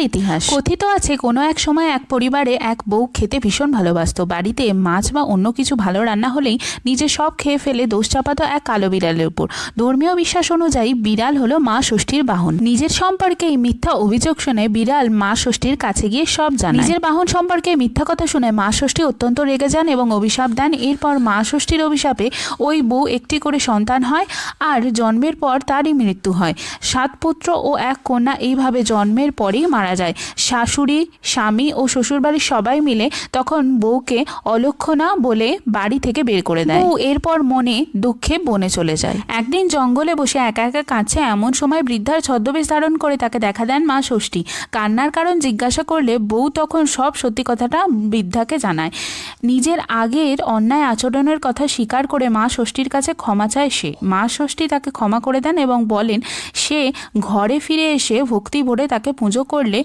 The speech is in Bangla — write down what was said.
ইতিহাস। কথিত আছে কোনো এক সময় এক পরিবারে এক বউ খেতে ভীষণ ভালোবাসতো। বাড়িতে মাছ বা অন্য কিছু ভালো রান্না হলেই নিজে সব খেয়ে ফেলে দোষ চাপাতো এক কালো বিড়ালের উপর। ধর্মীয় বিশ্বাস অনুযায়ী বিড়াল হলো মা ষষ্ঠীর বাহন। নিজের সম্পর্কে এই মিথ্যা অভিযোগ শুনে বিড়াল মা ষষ্ঠীর কাছে গিয়ে সব জানায়। নিজের বাহন সম্পর্কে মিথ্যা কথা শুনে মা ষষ্ঠী অত্যন্ত রেগে যান এবং অভিশাপ দেন। এরপর মা ষষ্ঠীর অভিশাপে ওই বউ একটি করে সন্তান হয় আর জন্মের পর তারই মৃত্যু হয়। 7 পুত্র ও 1 কন্যা এইভাবে জন্মের পরেই মারা যায়। শাশুড়ি, স্বামী ও শ্বশুরবাড়ির সবাই মিলে তখন বউকে অলক্ষণা বলে বাড়ি থেকে বের করে দেয়। বউ এরপর মনে দুঃখে বনে চলে যায়। একদিন জঙ্গলে বসে একা একা কাঁদছে, এমন সময় বৃদ্ধার ছদ্মবেশ ধারণ করে তাকে দেখা দেন মা ষষ্ঠী। কান্নার কারণ জিজ্ঞাসা করলে বউ তখন সব সত্যি কথাটা বৃদ্ধাকে জানায়। নিজের আগের অন্যায় আচরণের কথা স্বীকার করে মা ষষ্ঠীর কাছে ক্ষমা চায় সে। মা ষষ্ঠী তাকে ক্ষমা করে দেন এবং বলেন সে ঘরে ফিরে এসে ভক্তি ভরে তাকে পুজো করলে